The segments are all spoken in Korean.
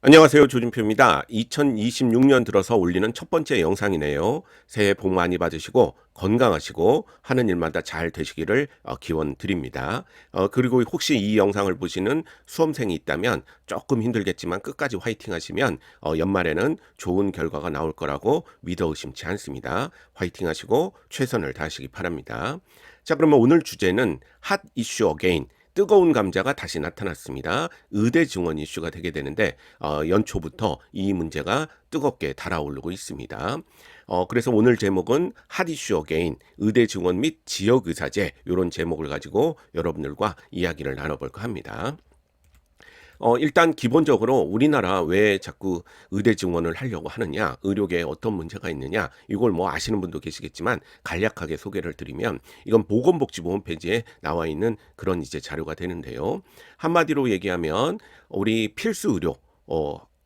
안녕하세요. 조준표입니다. 2026년 들어서 올리는 첫 번째 영상이네요. 새해 복 많이 받으시고 건강하시고 하는 일마다 잘 되시기를 기원 드립니다. 그리고 혹시 이 영상을 보시는 수험생이 있다면 조금 힘들겠지만 끝까지 화이팅 하시면 연말에는 좋은 결과가 나올 거라고 믿어 의심치 않습니다. 화이팅 하시고 최선을 다하시기 바랍니다. 자, 그러면 오늘 주제는 핫 이슈 어게인. 뜨거운 감자가 다시 나타났습니다. 의대 증원 이슈가 되게 되는데 연초부터 이 문제가 뜨겁게 달아오르고 있습니다. 그래서 오늘 제목은 핫 이슈 어게인 의대 증원 및 지역 의사제 이런 제목을 가지고 여러분들과 이야기를 나눠볼까 합니다. 일단 기본적으로 우리나라 왜 자꾸 의대 증원을 하려고 하느냐, 의료계에 어떤 문제가 있느냐, 이걸 뭐 아시는 분도 계시겠지만 간략하게 소개를 드리면 이건 보건복지부 홈페이지에 나와 있는 그런 이제 자료가 되는데요. 한마디로 얘기하면 우리 필수 의료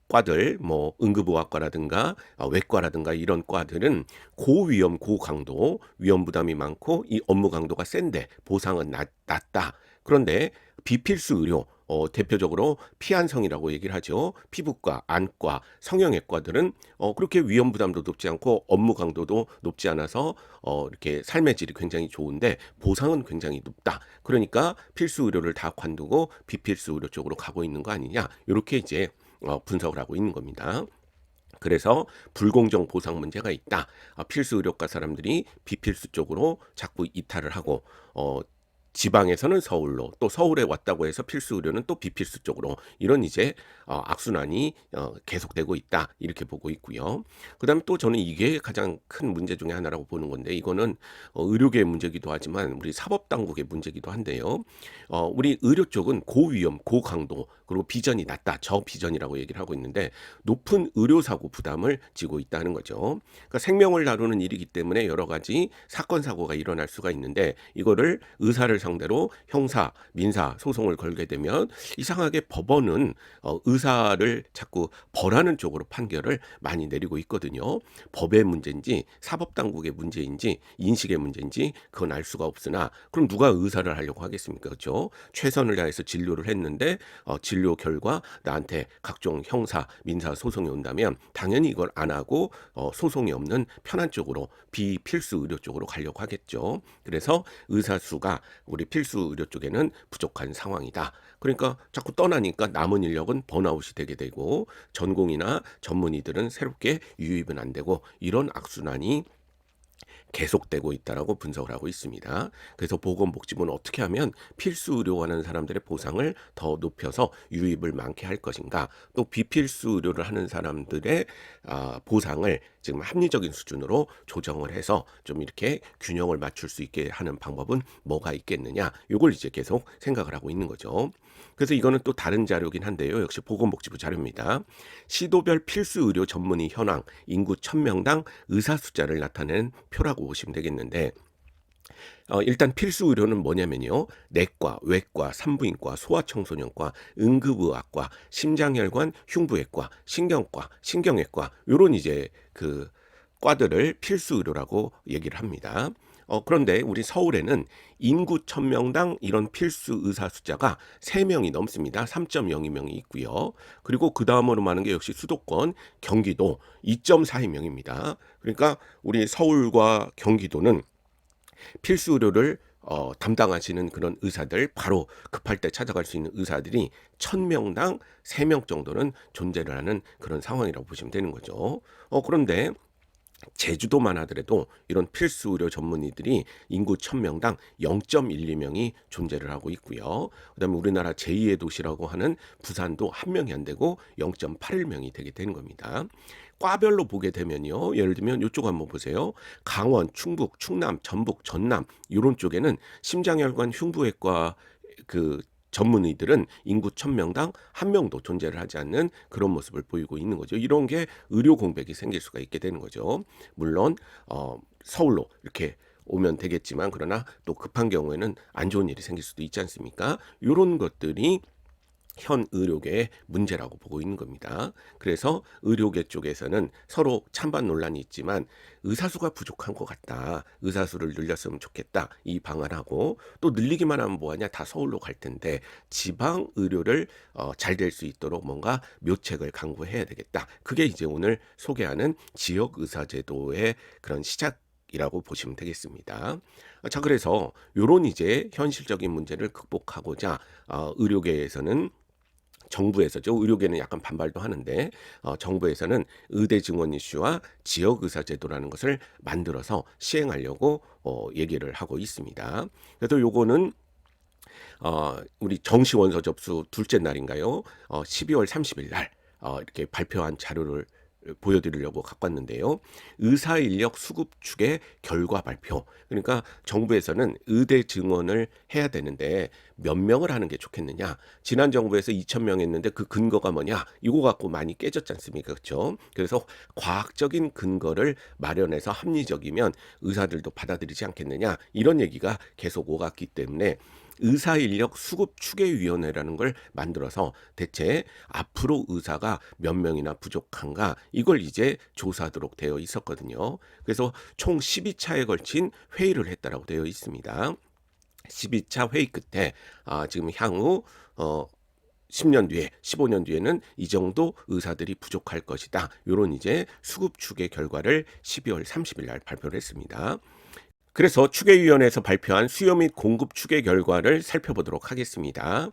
과들 뭐 응급의학과라든가 외과라든가 이런 과들은 고위험 고강도 위험 부담이 많고 이 업무 강도가 센데 보상은 낮다. 그런데 비필수 의료 대표적으로 피한성이라고 얘기를 하죠. 피부과, 안과, 성형외과들은 그렇게 위험 부담도 높지 않고 업무 강도도 높지 않아서 이렇게 삶의 질이 굉장히 좋은데 보상은 굉장히 높다. 그러니까 필수 의료를 다 관두고 비필수 의료 쪽으로 가고 있는 거 아니냐. 이렇게 이제 분석을 하고 있는 겁니다. 그래서 불공정 보상 문제가 있다. 필수 의료과 사람들이 비필수 쪽으로 자꾸 이탈을 하고 지방에서는 서울로 또 서울에 왔다고 해서 필수 의료는 또 비필수 쪽으로 이런 이제 악순환이 계속되고 있다 이렇게 보고 있고요. 그다음에 또 저는 이게 가장 큰 문제 중에 하나라고 보는 건데 이거는 의료계의 문제기도 하지만 우리 사법당국의 문제기도 한데요. 우리 의료 쪽은 고위험, 고강도 그리고 비전이 낮다 저비전이라고 얘기를 하고 있는데 높은 의료사고 부담을 지고 있다는 거죠. 그러니까 생명을 다루는 일이기 때문에 여러 가지 사건 사고가 일어날 수가 있는데 이거를 의사를 상대로 형사, 민사 소송을 걸게 되면 이상하게 법원은 의사를 자꾸 벌하는 쪽으로 판결을 많이 내리고 있거든요. 법의 문제인지 사법당국의 문제인지 인식의 문제인지 그건 알 수가 없으나 그럼 누가 의사를 하려고 하겠습니까? 그렇죠? 최선을 다해서 진료를 했는데 진료 결과 나한테 각종 형사, 민사 소송이 온다면 당연히 이걸 안 하고 소송이 없는 편한 쪽으로 비필수 의료 쪽으로 가려고 하겠죠. 그래서 의사 수가 우리 필수 의료 쪽에는 부족한 상황이다. 그러니까 자꾸 떠나니까 남은 인력은 번아웃이 되게 되고 전공이나 전문의들은 새롭게 유입은 안 되고 이런 악순환이 계속되고 있다라고 분석을 하고 있습니다. 그래서 보건복지부는 어떻게 하면 필수 의료하는 사람들의 보상을 더 높여서 유입을 많게 할 것인가, 또 비필수 의료를 하는 사람들의 보상을 지금 합리적인 수준으로 조정을 해서 좀 이렇게 균형을 맞출 수 있게 하는 방법은 뭐가 있겠느냐, 이걸 이제 계속 생각을 하고 있는 거죠. 그래서 이거는 또 다른 자료긴 한데요. 역시 보건복지부 자료입니다. 시도별 필수 의료 전문의 현황, 인구 1000명당 의사 숫자를 나타낸 표라고 보시면 되겠는데 일단 필수 의료는 뭐냐면요. 내과, 외과, 산부인과, 소아청소년과, 응급의학과, 심장혈관, 흉부외과, 신경과, 신경외과 요런 이제 그 과들을 필수 의료라고 얘기를 합니다. 그런데 우리 서울에는 인구 1000명당 이런 필수 의사 숫자가 3명이 넘습니다. 3.02명이 있고요. 그리고 그 다음으로 많은 게 역시 수도권, 경기도 2.42명입니다. 그러니까 우리 서울과 경기도는 필수 의료를 담당하시는 그런 의사들 바로 급할 때 찾아갈 수 있는 의사들이 1000명당 3명 정도는 존재를 하는 그런 상황이라고 보시면 되는 거죠. 그런데 제주도만 하더라도 이런 필수 의료 전문의들이 인구 1000명당 0.12명이 존재를 하고 있고요. 그다음에 우리나라 제2의 도시라고 하는 부산도 1명이 안 되고 0.81명이 되게 되는 겁니다. 과별로 보게 되면요. 예를 들면 이쪽 한번 보세요. 강원, 충북, 충남, 전북, 전남 이런 쪽에는 심장혈관 흉부외과 그 전문의들은 인구 1000명당 1명도 존재를 하지 않는 그런 모습을 보이고 있는 거죠. 이런 게 의료 공백이 생길 수가 있게 되는 거죠. 물론 서울로 이렇게 오면 되겠지만 그러나 또 급한 경우에는 안 좋은 일이 생길 수도 있지 않습니까? 이런 것들이 현 의료계의 문제라고 보고 있는 겁니다. 그래서 의료계 쪽에서는 서로 찬반 논란이 있지만 의사수가 부족한 것 같다. 의사수를 늘렸으면 좋겠다. 이 방안하고 또 늘리기만 하면 뭐하냐. 다 서울로 갈 텐데 지방 의료를 잘 될 수 있도록 뭔가 묘책을 강구해야 되겠다. 그게 이제 오늘 소개하는 지역의사제도의 그런 시작이라고 보시면 되겠습니다. 자, 그래서 요런 이제 현실적인 문제를 극복하고자 의료계에서는 정부에서죠. 의료계는 약간 반발도 하는데 정부에서는 의대 증원 이슈와 지역 의사 제도라는 것을 만들어서 시행하려고 얘기를 하고 있습니다. 그래서 요거는 우리 정시 원서 접수 둘째 날인가요? 12월 30일 날 이렇게 발표한 자료를 보여드리려고 갖고 왔는데요. 의사 인력 수급 축의 결과 발표. 그러니까 정부에서는 의대 증원을 해야 되는데 몇 명을 하는 게 좋겠느냐. 지난 정부에서 2,000명 했는데 그 근거가 뭐냐. 이거 갖고 많이 깨졌지 않습니까? 그렇죠? 그래서 과학적인 근거를 마련해서 합리적이면 의사들도 받아들이지 않겠느냐. 이런 얘기가 계속 오갔기 때문에 의사인력 수급 추계위원회라는 걸 만들어서 대체 앞으로 의사가 몇 명이나 부족한가 이걸 이제 조사하도록 되어 있었거든요. 그래서 총 12차에 걸친 회의를 했다라고 되어 있습니다. 12차 회의 끝에 지금 향후 10년 뒤에 15년 뒤에는 이 정도 의사들이 부족할 것이다. 이런 이제 수급 추계 결과를 12월 30일 날 발표를 했습니다. 그래서 추계위원회에서 발표한 수요 및 공급 추계 결과를 살펴보도록 하겠습니다.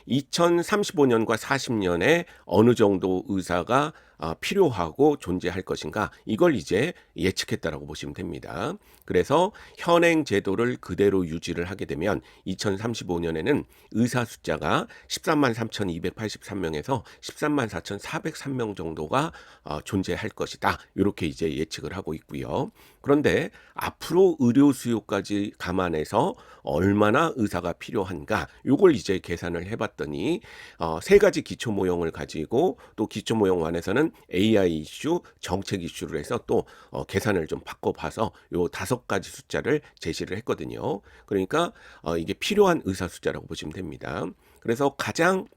2035년과 40년에 어느 정도 의사가 필요하고 존재할 것인가 이걸 이제 예측했다라고 보시면 됩니다. 그래서 현행 제도를 그대로 유지를 하게 되면 2035년에는 의사 숫자가 13만 3,283명에서 13만 4,403명 정도가 존재할 것이다. 이렇게 이제 예측을 하고 있고요. 그런데 앞으로 의료 수요까지 감안해서 얼마나 의사가 필요한가 이걸 이제 계산을 해봤더니 세 가지 기초 모형을 가지고 또 기초 모형 안에서는 AI 이슈, 정책 이슈를 해서 또 계산을 좀 바꿔봐서 요 5가지 숫자를 제시를 했거든요. 그러니까 이게 필요한 의사 숫자라고 보시면 됩니다. 그래서 가장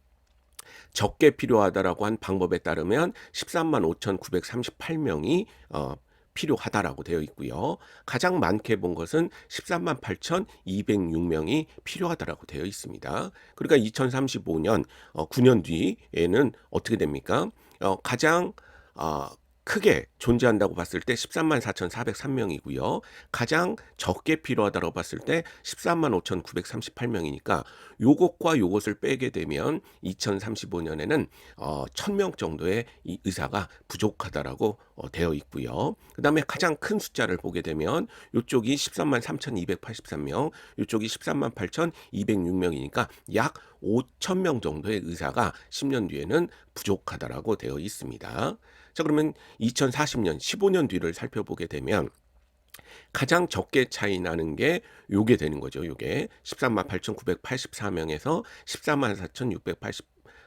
적게 필요하다라고 한 방법에 따르면 13만 5,938명이 필요하다라고 되어 있고요. 가장 많게 본 것은 13만 8,206명이 필요하다라고 되어 있습니다. 그러니까 2035년 9년 뒤에는 어떻게 됩니까? 가장 크게 존재한다고 봤을 때 13만 4,403명이고요. 가장 적게 필요하다고 봤을 때 13만 5,938명이니까 요것과 요것을 빼게 되면 2035년에는 1,000명 정도의 이 의사가 부족하다라고 되어 있고요. 그다음에 가장 큰 숫자를 보게 되면 요쪽이 13만 3,283명, 요쪽이 13만 8,206명이니까 약 5,000명 정도의 의사가 10년 뒤에는 부족하다라고 되어 있습니다. 자, 그러면 2040년, 15년 뒤를 살펴보게 되면 가장 적게 차이 나는 게 요게 되는 거죠. 요게 13만 8,984명에서 14만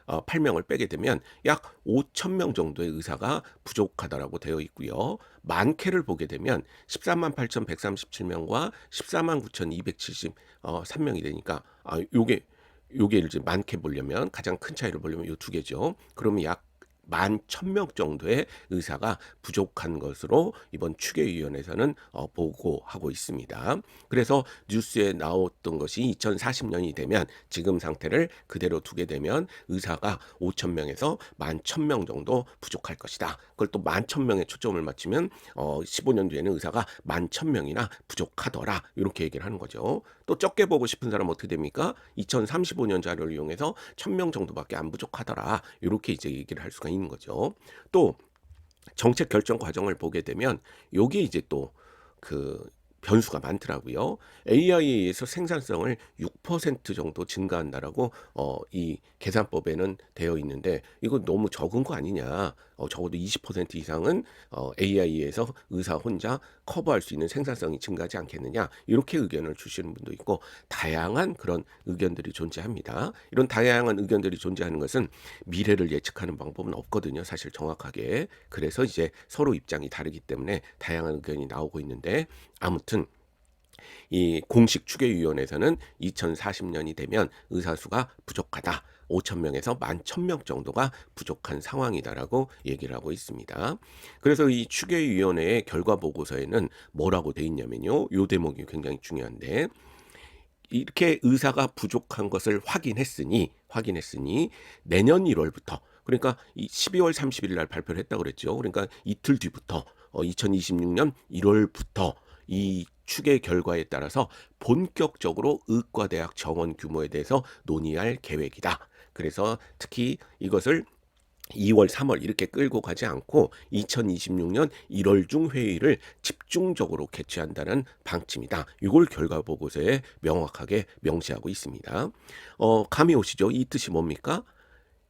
4,688명을 빼게 되면 약 5,000명 정도의 의사가 부족하다라고 되어 있고요. 많게를 보게 되면 14만 8,137명과 14만 9,273명이 되니까 요게 이제 많게 보려면 가장 큰 차이를 보려면 요 두 개죠. 그러면 약 11,000명 정도의 의사가 부족한 것으로 이번 추계위원회에서는 보고하고 있습니다. 그래서 뉴스에 나왔던 것이 2040년이 되면 지금 상태를 그대로 두게 되면 의사가 5,000명에서 11,000명 정도 부족할 것이다. 그걸 또 11,000명에 초점을 맞추면 15년 뒤에는 의사가 11,000명이나 부족하더라. 이렇게 얘기를 하는 거죠. 또 적게 보고 싶은 사람은 어떻게 됩니까? 2035년 자료를 이용해서 1,000명 정도밖에 안 부족하더라. 이렇게 이제 얘기를 할 수가 있는 거죠. 또 정책 결정 과정을 보게 되면 요게 이제 또 그 변수가 많더라고요. AI에 의해서 생산성을 6% 정도 증가한다라고 이 계산법에는 되어 있는데 이거 너무 적은 거 아니냐. 적어도 20% 이상은 AI에서 의사 혼자 커버할 수 있는 생산성이 증가하지 않겠느냐. 이렇게 의견을 주시는 분도 있고 다양한 그런 의견들이 존재합니다. 이런 다양한 의견들이 존재하는 것은 미래를 예측하는 방법은 없거든요. 사실 정확하게. 그래서 이제 서로 입장이 다르기 때문에 다양한 의견이 나오고 있는데 아무튼 이 공식 추계위원회에서는 2040년이 되면 의사 수가 부족하다. 5,000명에서 11,000명 정도가 부족한 상황이다라고 얘기를 하고 있습니다. 그래서 이 추계위원회의 결과 보고서에는 뭐라고 돼 있냐면요. 요 대목이 굉장히 중요한데, 이렇게 의사가 부족한 것을 확인했으니 내년 1월부터, 그러니까 이 12월 30일 날 발표를 했다고 그랬죠. 그러니까 이틀 뒤부터 2026년 1월부터 이 추계 결과에 따라서 본격적으로 의과대학 정원 규모에 대해서 논의할 계획이다. 그래서 특히 이것을 2월, 3월 이렇게 끌고 가지 않고 2026년 1월 중 회의를 집중적으로 개최한다는 방침이다. 이걸 결과 보고서에 명확하게 명시하고 있습니다. 감이 오시죠? 이 뜻이 뭡니까?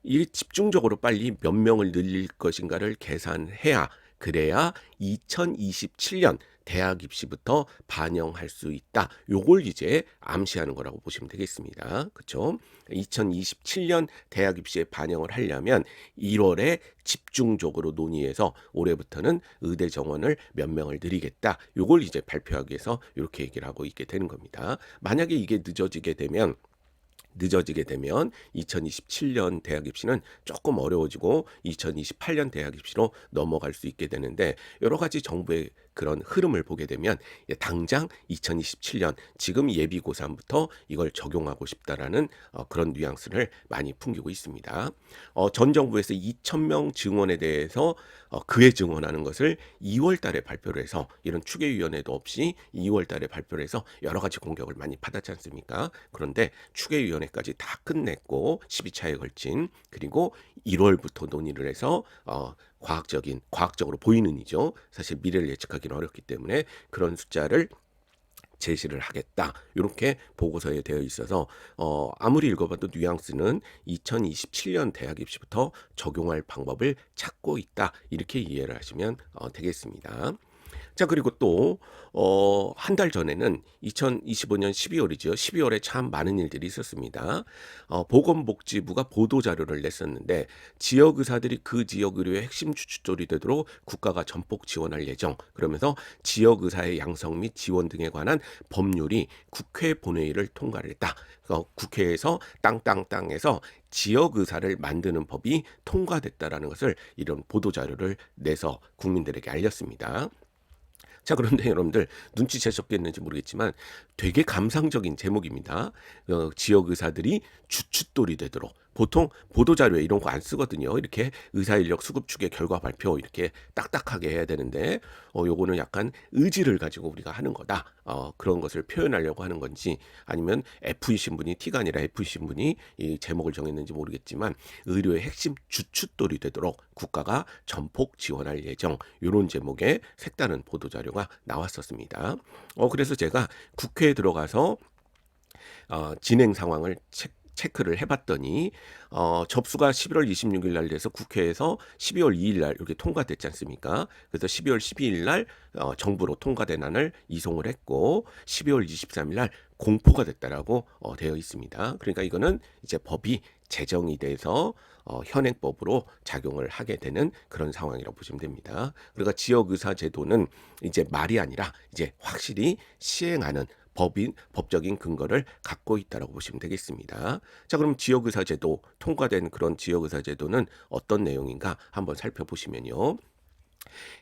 이 집중적으로 빨리 몇 명을 늘릴 것인가를 계산해야, 그래야 2027년 대학 입시부터 반영할 수 있다. 요걸 이제 암시하는 거라고 보시면 되겠습니다. 그렇죠? 2027년 대학 입시에 반영을 하려면 1월에 집중적으로 논의해서 올해부터는 의대 정원을 몇 명을 늘리겠다. 요걸 이제 발표하기 위해서 이렇게 얘기를 하고 있게 되는 겁니다. 만약에 이게 늦어지게 되면 2027년 대학 입시는 조금 어려워지고 2028년 대학 입시로 넘어갈 수 있게 되는데, 여러 가지 정부의 그런 흐름을 보게 되면 당장 2027년 지금 예비 고3부터 이걸 적용하고 싶다라는 그런 뉘앙스를 많이 풍기고 있습니다. 전 정부에서 2,000명 증원에 대해서 그해 증원하는 것을 2월 달에 발표를 해서, 이런 추계위원회도 없이 2월 달에 발표를 해서 여러 가지 공격을 많이 받았지 않습니까? 그런데 추계위원회까지 다 끝냈고 12차에 걸친, 그리고 1월부터 논의를 해서 과학적으로 보이는 이죠. 사실 미래를 예측하기는 어렵기 때문에 그런 숫자를 제시를 하겠다. 이렇게 보고서에 되어 있어서 아무리 읽어봐도 뉘앙스는 2027년 대학 입시부터 적용할 방법을 찾고 있다. 이렇게 이해를 하시면 되겠습니다. 자, 그리고 또 한 달 전에는 2025년 12월이죠. 12월에 참 많은 일들이 있었습니다. 보건복지부가 보도자료를 냈었는데, 지역의사들이 그 지역 의료의 핵심 주춧돌이 되도록 국가가 전폭 지원할 예정, 그러면서 지역의사의 양성 및 지원 등에 관한 법률이 국회 본회의를 통과를 했다. 국회에서 땅땅땅에서 지역의사를 만드는 법이 통과됐다라는 것을, 이런 보도자료를 내서 국민들에게 알렸습니다. 자, 그런데 여러분들 눈치채셨겠는지 모르겠지만 되게 감상적인 제목입니다. 지역 의사들이 주춧돌이 되도록. 보통 보도자료에 이런 거 안 쓰거든요. 이렇게 의사인력 수급축의 결과 발표 이렇게 딱딱하게 해야 되는데, 요거는 약간 의지를 가지고 우리가 하는 거다. 그런 것을 표현하려고 하는 건지, 아니면 FE 신분이 T가 아니라 FE 신분이 이 제목을 정했는지 모르겠지만, 의료의 핵심 주춧돌이 되도록 국가가 전폭 지원할 예정, 이런 제목의 색다른 보도자료가 나왔었습니다. 그래서 제가 국회에 들어가서 진행 상황을 체크를 해봤더니 접수가 11월 26일 날 돼서 국회에서 12월 2일 날 이렇게 통과됐지 않습니까? 그래서 12월 12일 날 정부로 통과된 안을 이송을 했고, 12월 23일 날 공포가 됐다라고 되어 있습니다. 그러니까 이거는 이제 법이 제정이 돼서 현행법으로 작용을 하게 되는 그런 상황이라고 보시면 됩니다. 그러니까 지역의사 제도는 이제 말이 아니라 이제 확실히 시행하는 법적인 근거를 갖고 있다고 보시면 되겠습니다. 자, 그럼 지역의사제도, 통과된 그런 지역의사제도는 어떤 내용인가 한번 살펴보시면요.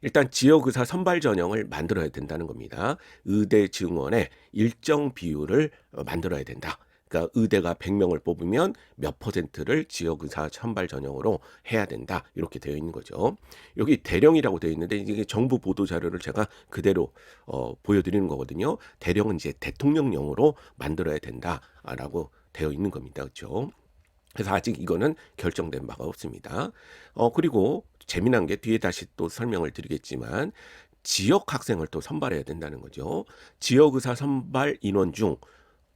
일단 지역의사 선발 전형을 만들어야 된다는 겁니다. 의대 증원의 일정 비율을 만들어야 된다. 그러니까 의대가 100명을 뽑으면 몇 퍼센트를 지역의사 선발 전형으로 해야 된다. 이렇게 되어 있는 거죠. 여기 대령이라고 되어 있는데, 이게 정부 보도 자료를 제가 그대로 보여드리는 거거든요. 대령은 이제 대통령령으로 만들어야 된다라고 되어 있는 겁니다. 그렇죠? 그래서 아직 이거는 결정된 바가 없습니다. 그리고 재미난 게, 뒤에 다시 또 설명을 드리겠지만, 지역 학생을 또 선발해야 된다는 거죠. 지역의사 선발 인원 중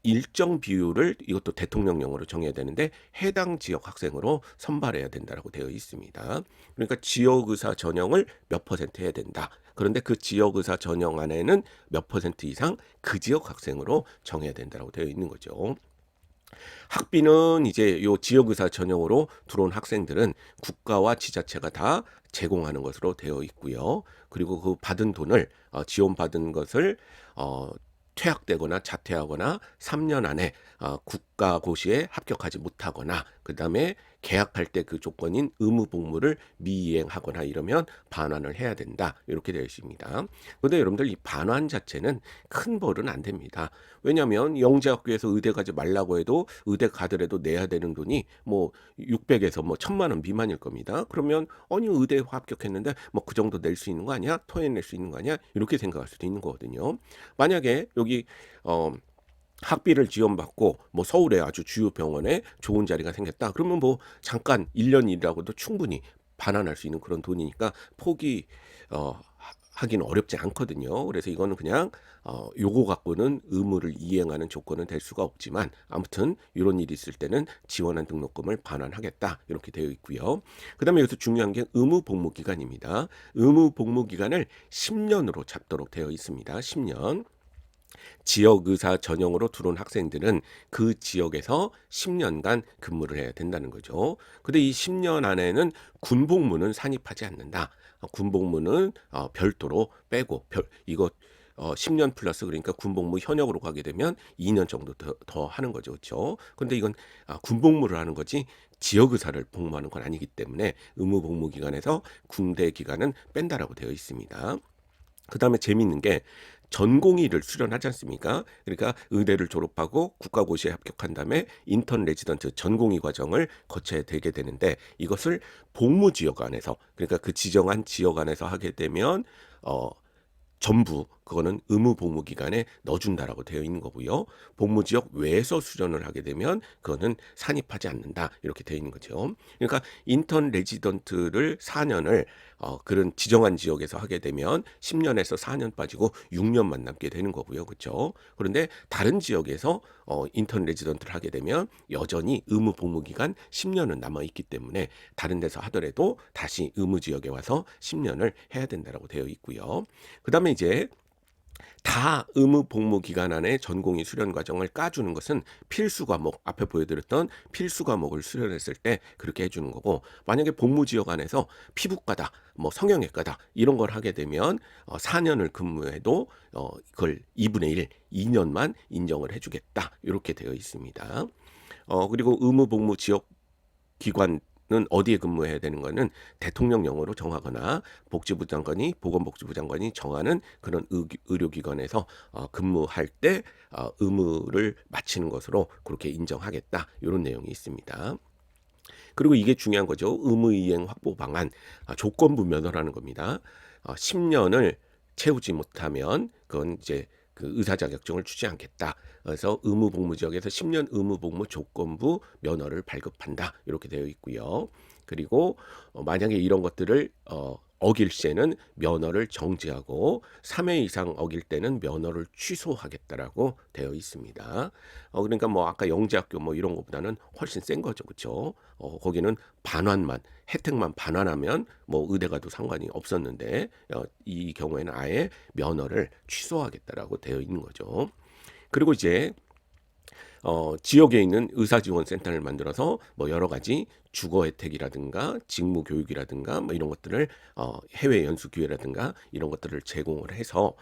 일정 비율을, 이것도 대통령령으로 정해야 되는데, 해당 지역 학생으로 선발해야 된다고 되어 있습니다. 그러니까 지역의사 전형을 몇 퍼센트 해야 된다. 그런데 그 지역의사 전형 안에는 몇 퍼센트 이상 그 지역 학생으로 정해야 된다고 되어 있는 거죠. 학비는 이제 요 지역의사 전형으로 들어온 학생들은 국가와 지자체가 다 제공하는 것으로 되어 있고요. 그리고 그 받은 돈을, 지원받은 것을 퇴학되거나 자퇴하거나 3년 안에 국가고시에 합격하지 못하거나 그다음에 계약할 때 그 조건인 의무 복무를 미이행하거나 이러면 반환을 해야 된다. 이렇게 되어 있습니다. 그런데 여러분들 이 반환 자체는 큰 벌은 안 됩니다. 왜냐하면 영재학교에서 의대 가지 말라고 해도 의대 가더라도 내야 되는 돈이 뭐 600에서 뭐 1000만 원 미만일 겁니다. 그러면 아니 의대 합격했는데 뭐 그 정도 낼 수 있는 거 아니야? 토해낼 수 있는 거 아니야? 이렇게 생각할 수도 있는 거거든요. 만약에 여기 학비를 지원받고 뭐 서울에 아주 주요 병원에 좋은 자리가 생겼다. 그러면 뭐 잠깐 1년 일하고도 충분히 반환할 수 있는 그런 돈이니까 포기 하기는 어렵지 않거든요. 그래서 이거는 그냥 요거 갖고는 의무를 이행하는 조건은 될 수가 없지만 아무튼 이런 일이 있을 때는 지원한 등록금을 반환하겠다 이렇게 되어 있고요. 그다음에 여기서 중요한 게 의무 복무 기간입니다. 의무 복무 기간을 10년으로 잡도록 되어 있습니다. 10년. 지역의사 전형으로 들어온 학생들은 그 지역에서 10년간 근무를 해야 된다는 거죠. 근데 이 10년 안에는 군복무는 산입하지 않는다. 군복무는 별도로 빼고 이거 10년 플러스 그러니까 군복무 현역으로 가게 되면 2년 정도 더 하는 거죠. 그렇죠? 근데 이건 군복무를 하는 거지 지역의사를 복무하는 건 아니기 때문에 의무 복무 기간에서 군대 기간은 뺀다라고 되어 있습니다. 그다음에 재미있는 게 전공의를 수련하지 않습니까? 그러니까 의대를 졸업하고 국가고시에 합격한 다음에 인턴 레지던트 전공의 과정을 거쳐야 되게 되는데 이것을 복무 지역 안에서 그러니까 그 지정한 지역 안에서 하게 되면 전부 그거는 의무 복무 기간에 넣어준다라고 되어 있는 거고요. 복무 지역 외에서 수련을 하게 되면 그거는 산입하지 않는다 이렇게 되어 있는 거죠. 그러니까 인턴 레지던트를 4년을 그런 지정한 지역에서 하게 되면 10년에서 4년 빠지고 6년만 남게 되는 거고요. 그렇죠? 그런데 다른 지역에서 인턴 레지던트를 하게 되면 여전히 의무 복무 기간 10년은 남아 있기 때문에 다른 데서 하더라도 다시 의무 지역에 와서 10년을 해야 된다라고 되어 있고요. 그다음에 이제 다 의무 복무 기간 안에 전공의 수련 과정을 까주는 것은 필수 과목 앞에 보여드렸던 필수 과목을 수련했을 때 그렇게 해주는 거고 만약에 복무 지역 안에서 피부과다 뭐 성형외과다 이런 걸 하게 되면 4년을 근무해도 그걸 2분의 1 2년만 인정을 해주겠다 이렇게 되어 있습니다. 그리고 의무 복무 지역 기관 는 어디에 근무해야 되는 거는 대통령령으로 정하거나 복지부 장관이 보건복지부 장관이 정하는 그런 의료기관에서 근무할 때 의무를 마치는 것으로 그렇게 인정하겠다 이런 내용이 있습니다. 그리고 이게 중요한 거죠. 의무이행 확보 방안 조건부 면허라는 겁니다. 10년을 채우지 못하면 그건 이제 그 의사 자격증을 주지 않겠다. 그래서 의무 복무 지역에서 10년 의무 복무 조건부 면허를 발급한다. 이렇게 되어 있고요. 그리고 만약에 이런 것들을 어길 시에는 면허를 정지하고 3회 이상 어길 때는 면허를 취소하겠다라고 되어 있습니다. 그러니까 뭐 아까 영재학교 뭐 이런 것보다는 훨씬 센 거죠. 그렇죠? 거기는 반환만 혜택만 반환하면 뭐 의대 가도 상관이 없었는데 이 경우에는 아예 면허를 취소하겠다라고 되어 있는 거죠. 그리고 이제 지역에 있는 의사지원센터를 만들어서 뭐 여러 가지 주거 혜택이라든가 직무 교육이라든가 뭐 이런 것들을 해외 연수 기회라든가 이런 것들을 제공을 해서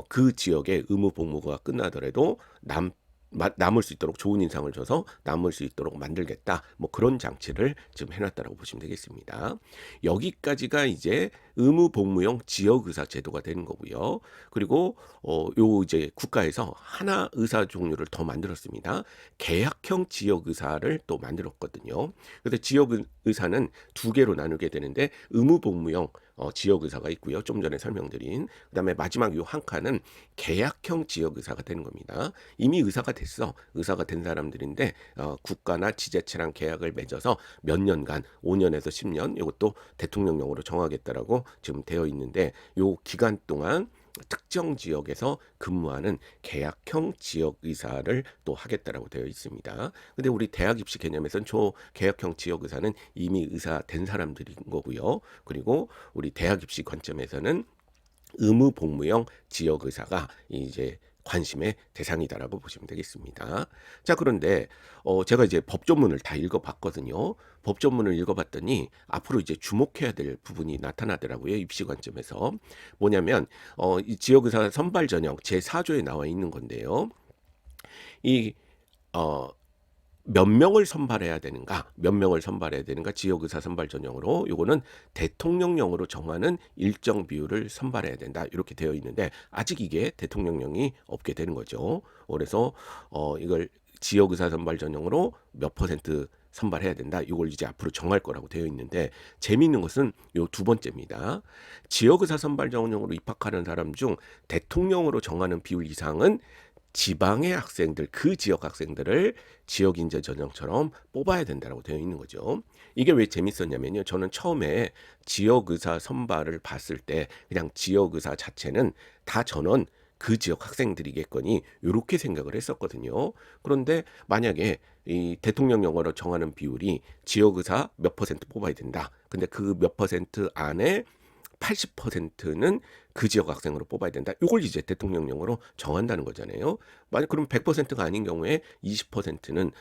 그 지역의 의무 복무가 끝나더라도 남을 수 있도록 좋은 인상을 줘서 남을 수 있도록 만들겠다. 뭐 그런 장치를 지금 해놨다라고 보시면 되겠습니다. 여기까지가 이제 의무 복무용 지역 의사 제도가 되는 거고요. 그리고 요 이제 국가에서 하나 의사 종류를 더 만들었습니다. 계약형 지역 의사를 또 만들었거든요. 그래서 지역 의사는 두 개로 나누게 되는데 의무 복무용 지역 의사가 있고요. 좀 전에 설명드린 그다음에 마지막 요 한 칸은 계약형 지역 의사가 되는 겁니다. 이미 의사가 됐어. 의사가 된 사람들인데 국가나 지자체랑 계약을 맺어서 몇 년간 5년에서 10년 이것도 대통령령으로 정하겠다라고 지금 되어 있는데 요 기간 동안 특정 지역에서 근무하는 계약형 지역 의사를 또 하겠다라고 되어 있습니다. 근데 우리 대학 입시 개념에서는 계약형 지역 의사는 이미 의사 된 사람들인 거고요. 그리고 우리 대학 입시 관점에서는 의무 복무형 지역 의사가 이제 관심의 대상이다라고 보시면 되겠습니다. 자, 그런데 제가 이제 법조문을 다 읽어봤거든요. 법조문을 읽어봤더니 앞으로 이제 주목해야 될 부분이 나타나더라고요. 입시 관점에서. 뭐냐면 이 지역의사 선발 전형 제4조에 나와 있는 건데요. 이 어, 몇 명을 선발해야 되는가, 몇 명을 선발해야 되는가, 지역의사 선발 전형으로 요거는 대통령령으로 정하는 일정 비율을 선발해야 된다 이렇게 되어 있는데 아직 이게 대통령령이 없게 되는 거죠. 그래서 이걸 지역의사 선발 전형으로 몇 퍼센트 선발해야 된다. 이걸 이제 앞으로 정할 거라고 되어 있는데 재미있는 것은 요 두 번째입니다. 지역의사 선발 전형으로 입학하는 사람 중 대통령으로 정하는 비율 이상은 지방의 학생들, 그 지역 학생들을 지역 인재 전형처럼 뽑아야 된다고 되어 있는 거죠. 이게 왜 재밌었냐면요. 저는 처음에 지역 의사 선발을 봤을 때 그냥 지역 의사 자체는 다 전원 그 지역 학생들이겠거니 이렇게 생각을 했었거든요. 그런데 만약에 이 대통령령으로 정하는 비율이 지역 의사 몇 퍼센트 뽑아야 된다. 근데 그 몇 퍼센트 안에 80%는 그 지역 학생으로 뽑아야 된다. 이걸 이제 대통령령으로 정한다는 거잖아요. 만약 그럼 100%가 아닌 경우에 20%는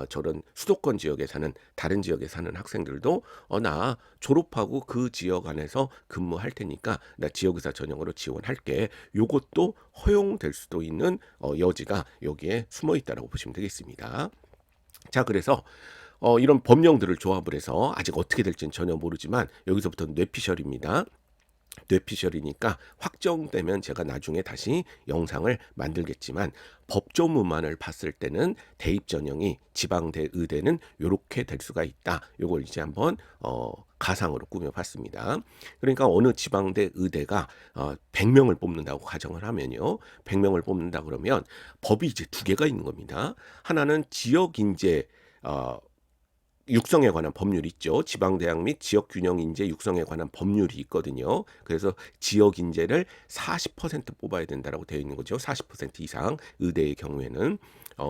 저런 수도권 지역에 사는 다른 지역에 사는 학생들도 나 졸업하고 그 지역 안에서 근무할 테니까 나 지역의사 전형으로 지원할게. 요것도 허용될 수도 있는 여지가 여기에 숨어 있다라고 보시면 되겠습니다. 자, 그래서 이런 법령들을 조합을 해서 아직 어떻게 될지는 전혀 모르지만 여기서부터 뇌피셜입니다. 뇌피셜이니까 확정되면 제가 나중에 다시 영상을 만들겠지만 법조문만을 봤을 때는 대입 전형이 지방대 의대는 이렇게 될 수가 있다. 이걸 이제 한번 가상으로 꾸며봤습니다. 그러니까 어느 지방대 의대가 100명을 뽑는다고 가정을 하면요. 100명을 뽑는다 그러면 법이 이제 두 개가 있는 겁니다. 하나는 지역인재 육성에 관한 법률이 있죠. 지방대학 및 지역균형인재 육성에 관한 법률이 있거든요. 그래서 지역인재를 40% 뽑아야 된다라고 되어 있는 거죠. 40% 이상 의대의 경우에는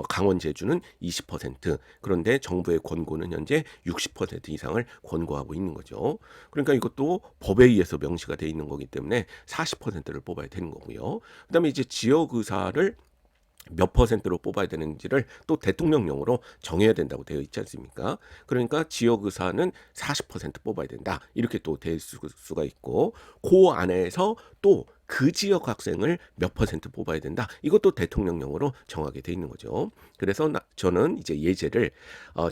강원 제주는 20%. 그런데 정부의 권고는 현재 60% 이상을 권고하고 있는 거죠. 그러니까 이것도 법에 의해서 명시가 되어 있는 거기 때문에 40%를 뽑아야 되는 거고요. 그다음에 이제 지역의사를 몇 퍼센트로 뽑아야 되는지를 또 대통령령으로 정해야 된다고 되어 있지 않습니까? 그러니까 지역의사는 40% 뽑아야 된다. 이렇게 또 될 수가 있고 그 안에서 또 그 지역 학생을 몇 퍼센트 뽑아야 된다. 이것도 대통령령으로 정하게 돼 있는 거죠. 그래서 저는 이제 예제를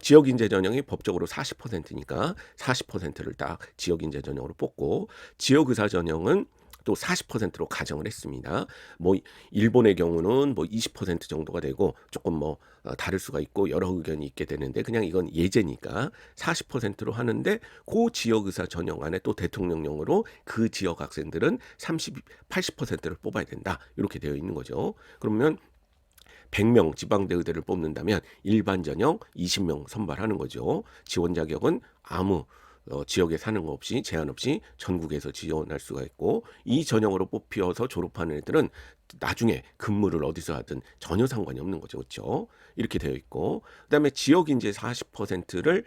지역인재 전형이 법적으로 40%니까 40%를 딱 지역인재 전형으로 뽑고 지역의사 전형은 또 40%로 가정을 했습니다. 뭐 일본의 경우는 뭐 20% 정도가 되고 조금 뭐 다를 수가 있고 여러 의견이 있게 되는데 그냥 이건 예제니까 40%로 하는데 그 지역 의사 전형 안에 또 대통령령으로 그 지역 학생들은 80%를 뽑아야 된다. 이렇게 되어 있는 거죠. 그러면 100명 지방대 의대를 뽑는다면 일반 전형 20명 선발하는 거죠. 지원 자격은 아무 지역에 사는 거 없이 제한 없이 전국에서 지원할 수가 있고 이 전형으로 뽑혀서 졸업하는 애들은 나중에 근무를 어디서 하든 전혀 상관이 없는 거죠. 그렇죠? 이렇게 되어 있고 그다음에 지역 인재 40%를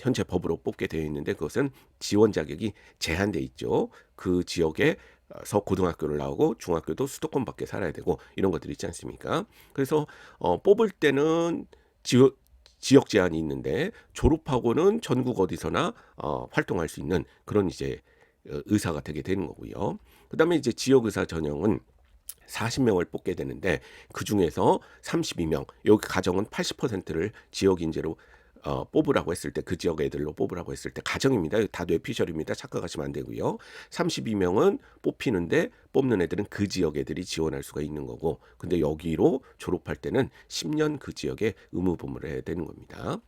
현재 법으로 뽑게 되어 있는데 그것은 지원 자격이 제한돼 있죠. 그 지역에서 고등학교를 나오고 중학교도 수도권 밖에 살아야 되고 이런 것들이 있지 않습니까? 그래서 뽑을 때는 지역 제한이 있는데 졸업하고는 전국 어디서나 활동할 수 있는 그런 이제 의사가 되게 되는 거고요. 그다음에 이제 지역 의사 전형은 40명을 뽑게 되는데 그 중에서 32명 여기 가정은 80%를 지역 인재로 뽑으라고 했을 때 그 지역 애들로 뽑으라고 했을 때 가정입니다. 다 뇌피셜입니다. 착각하시면 안 되고요. 32명은 뽑히는데 뽑는 애들은 그 지역 애들이 지원할 수가 있는 거고 근데 여기로 졸업할 때는 10년 그 지역에 의무 보무를 해야 되는 겁니다.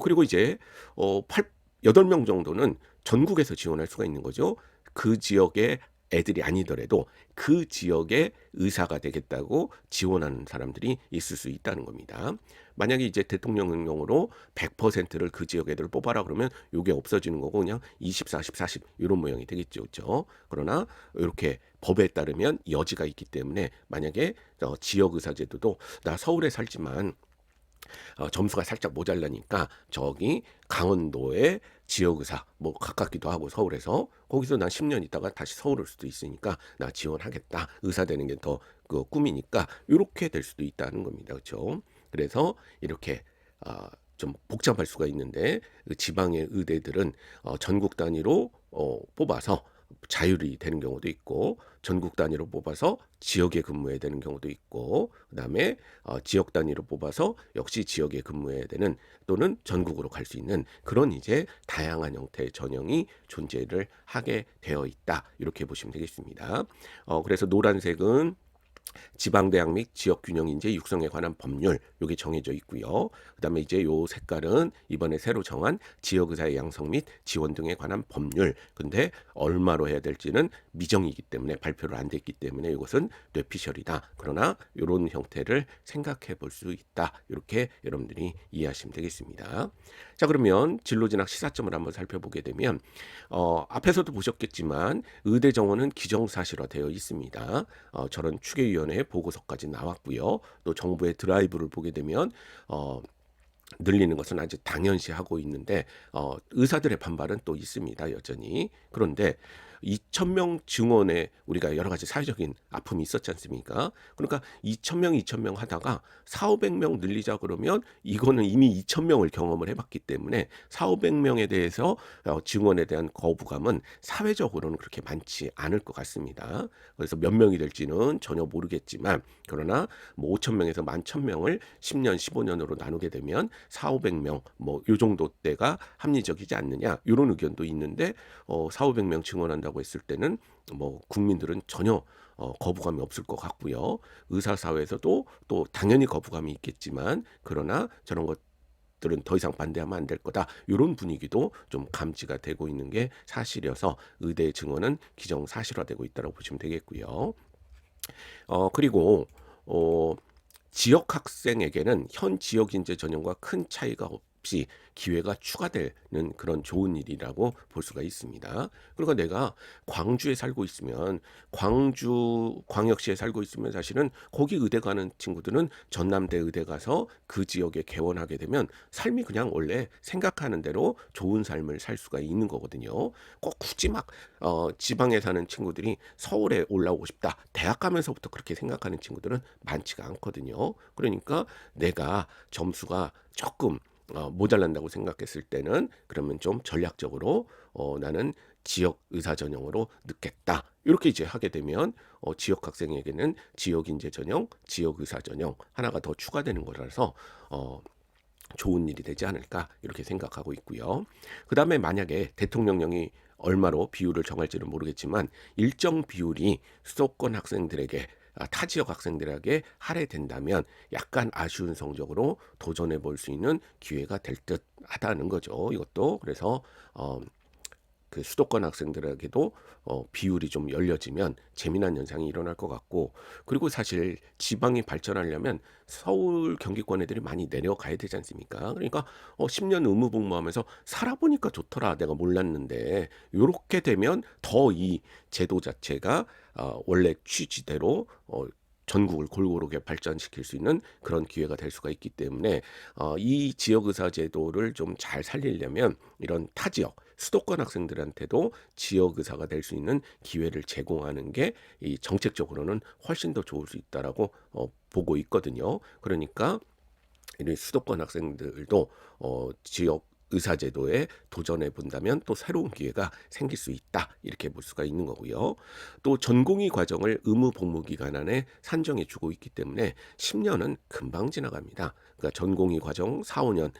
그리고 이제 8명 정도는 전국에서 지원할 수가 있는 거죠. 그 지역의 애들이 아니더라도 그 지역의 의사가 되겠다고 지원하는 사람들이 있을 수 있다는 겁니다. 만약에 이제 대통령령으로 100%를 그 지역 애들을 뽑아라 그러면 이게 없어지는 거고 그냥 20, 40, 40 이런 모양이 되겠죠. 그렇죠? 그러나 이렇게 법에 따르면 여지가 있기 때문에 만약에 지역 의사 제도도 나 서울에 살지만 점수가 살짝 모자라니까 저기 강원도에 지역 의사 뭐 가깝기도 하고 서울에서 거기서 난 10년 있다가 다시 서울 올 수도 있으니까 나 지원하겠다. 의사 되는 게 더 그 꿈이니까 요렇게 될 수도 있다는 겁니다. 그렇죠? 그래서 이렇게 좀 복잡할 수가 있는데 그 지방의 의대들은 전국 단위로 뽑아서 자율이 되는 경우도 있고 전국 단위로 뽑아서 지역에 근무해야 되는 경우도 있고 그다음에 지역 단위로 뽑아서 역시 지역에 근무해야 되는 또는 전국으로 갈 수 있는 그런 이제 다양한 형태의 전형이 존재를 하게 되어 있다. 이렇게 보시면 되겠습니다. 그래서 노란색은 지방대학 및 지역균형인재 육성에 관한 법률 여기 정해져 있고요. 그다음에 이제 요 색깔은 이번에 새로 정한 지역의사의 양성 및 지원 등에 관한 법률. 근데 얼마로 해야 될지는 미정이기 때문에 발표를 안 됐기 때문에 이것은 뇌피셜이다. 그러나 이런 형태를 생각해 볼 수 있다. 이렇게 여러분들이 이해하시면 되겠습니다. 자, 그러면 진로진학 시사점을 한번 살펴보게 되면 앞에서도 보셨겠지만 의대 정원은 기정사실화되어 있습니다. 저런 추계위원회의 보고서까지 나왔고요. 또 정부의 드라이브를 보게 되면 늘리는 것은 아주 당연시하고 있는데 의사들의 반발은 또 있습니다. 여전히. 그런데 2,000명 증원에 우리가 여러 가지 사회적인 아픔이 있었지 않습니까? 그러니까 2,000명 하다가 4,500명 늘리자 그러면 이거는 이미 2,000명을 경험을 해봤기 때문에 4,500명에 대해서 증원에 대한 거부감은 사회적으로는 그렇게 많지 않을 것 같습니다. 그래서 몇 명이 될지는 전혀 모르겠지만 그러나 뭐 5,000명에서 11,000명을 10년, 15년으로 나누게 되면 4,500명 뭐 요 정도 때가 합리적이지 않느냐 이런 의견도 있는데 4,500명 증원한다고 했을 때는 뭐 국민들은 전혀 거부감이 없을 것 같고요. 의사사회에서도 또 당연히 거부감이 있겠지만 그러나 저런 것들은 더 이상 반대하면 안 될 거다. 이런 분위기도 좀 감지가 되고 있는 게 사실이어서 의대 증원은 기정사실화되고 있다고 보시면 되겠고요. 그리고 지역 학생에게는 현 지역 인재 전형과 큰 차이가 없이 기회가 추가되는 그런 좋은 일이라고 볼 수가 있습니다. 그러니까 내가 광주에 살고 있으면 광주 광역시에 살고 있으면 사실은 거기 의대 가는 친구들은 전남대 의대 가서 그 지역에 개원하게 되면 삶이 그냥 원래 생각하는 대로 좋은 삶을 살 수가 있는 거거든요. 꼭 굳이 막 지방에 사는 친구들이 서울에 올라오고 싶다. 대학 가면서부터 그렇게 생각하는 친구들은 많지가 않거든요. 그러니까 내가 점수가 조금 모자란다고 생각했을 때는 그러면 좀 전략적으로 나는 지역 의사 전형으로 넣겠다. 이렇게 이제 하게 되면 지역 학생에게는 지역 인재 전형, 지역 의사 전형 하나가 더 추가되는 거라서 좋은 일이 되지 않을까 이렇게 생각하고 있고요. 그 다음에 만약에 대통령령이 얼마로 비율을 정할지는 모르겠지만 일정 비율이 수도권 학생들에게 타 지역 학생들에게 할애된다면 약간 아쉬운 성적으로 도전해 볼 수 있는 기회가 될 듯 하다는 거죠. 이것도 그래서 그 수도권 학생들에게도 비율이 좀 열려지면 재미난 현상이 일어날 것 같고 그리고 사실 지방이 발전하려면 서울 경기권 애들이 많이 내려가야 되지 않습니까? 그러니까 10년 의무복무하면서 살아보니까 좋더라 내가 몰랐는데 요렇게 되면 더 이 제도 자체가 원래 취지대로 전국을 골고루게 발전시킬 수 있는 그런 기회가 될 수가 있기 때문에 이 지역의사 제도를 좀 잘 살리려면 이런 타 지역 수도권 학생들한테도 지역의사가 될 수 있는 기회를 제공하는 게 이 정책적으로는 훨씬 더 좋을 수 있다라고 보고 있거든요. 그러니까 이 수도권 학생들도 지역 의사제도에 도전해 본다면 또 새로운 기회가 생길 수 있다 이렇게 볼 수가 있는 거고요. 또 전공의 과정을 의무 복무 기간 안에 산정해 주고 있기 때문에 10년은 금방 지나갑니다. 그러니까 전공의 과정 4, 5년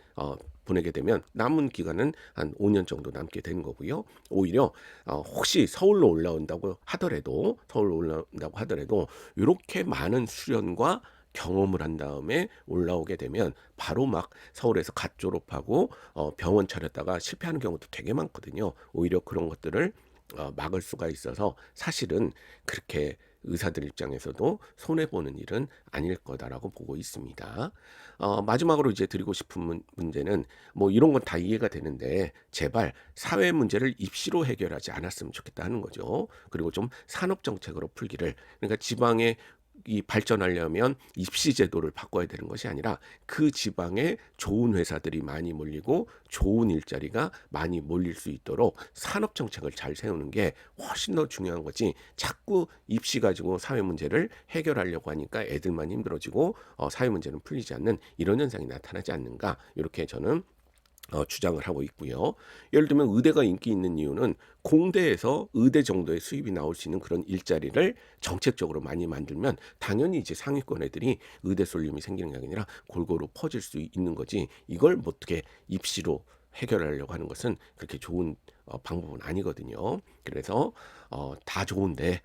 보내게 되면 남은 기간은 한 5년 정도 남게 되는 거고요. 오히려 혹시 서울로 올라온다고 하더라도 이렇게 많은 수련과 경험을 한 다음에 올라오게 되면 바로 막 서울에서 갓 졸업하고 병원 차렸다가 실패하는 경우도 되게 많거든요. 오히려 그런 것들을 막을 수가 있어서 사실은 그렇게 의사들 입장에서도 손해보는 일은 아닐 거다라고 보고 있습니다. 마지막으로 이제 드리고 싶은 문제는 뭐 이런 건 다 이해가 되는데 제발 사회 문제를 입시로 해결하지 않았으면 좋겠다 하는 거죠. 그리고 좀 산업 정책으로 풀기를 그러니까 지방의 지역이 발전하려면 입시 제도를 바꿔야 되는 것이 아니라 그 지방에 좋은 회사들이 많이 몰리고 좋은 일자리가 많이 몰릴 수 있도록 산업 정책을 잘 세우는 게 훨씬 더 중요한 거지. 자꾸 입시 가지고 사회 문제를 해결하려고 하니까 애들만 힘들어지고 사회 문제는 풀리지 않는 이런 현상이 나타나지 않는가, 이렇게 저는 주장을 하고 있고요. 예를 들면 의대가 인기 있는 이유는 공대에서 의대 정도의 수입이 나올 수 있는 그런 일자리를 정책적으로 많이 만들면 당연히 이제 상위권 애들이 의대 쏠림이 생기는 게 아니라 골고루 퍼질 수 있는 거지. 이걸 뭐 어떻게 입시로 해결하려고 하는 것은 그렇게 좋은 방법은 아니거든요. 그래서 다 좋은데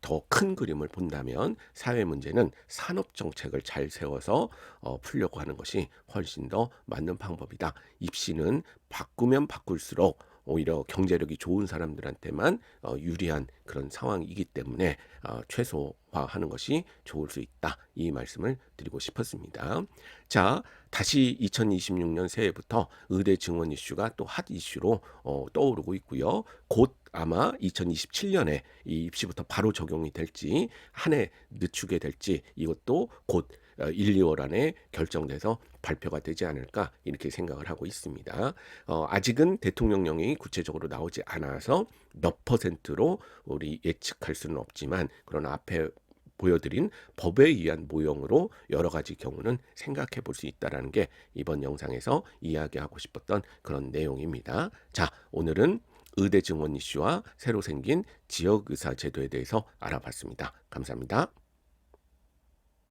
더 큰 그림을 본다면 사회 문제는 산업 정책을 잘 세워서 풀려고 하는 것이 훨씬 더 맞는 방법이다. 입시는 바꾸면 바꿀수록 오히려 경제력이 좋은 사람들한테만 유리한 그런 상황이기 때문에 최소화하는 것이 좋을 수 있다. 이 말씀을 드리고 싶었습니다. 자, 다시 2026년 새해부터 의대 증원 이슈가 또 핫 이슈로 떠오르고 있고요. 곧 아마 2027년에 이 입시부터 바로 적용이 될지 한 해 늦추게 될지 이것도 곧 1, 2월 안에 결정돼서 발표가 되지 않을까 이렇게 생각을 하고 있습니다. 아직은 대통령령이 구체적으로 나오지 않아서 몇 퍼센트로 우리 예측할 수는 없지만, 그러나 앞에 보여드린 법에 의한 모형으로 여러 가지 경우는 생각해 볼 수 있다는 게 이번 영상에서 이야기하고 싶었던 그런 내용입니다. 자, 오늘은 의대 증원 이슈와 새로 생긴 지역의사 제도에 대해서 알아봤습니다. 감사합니다.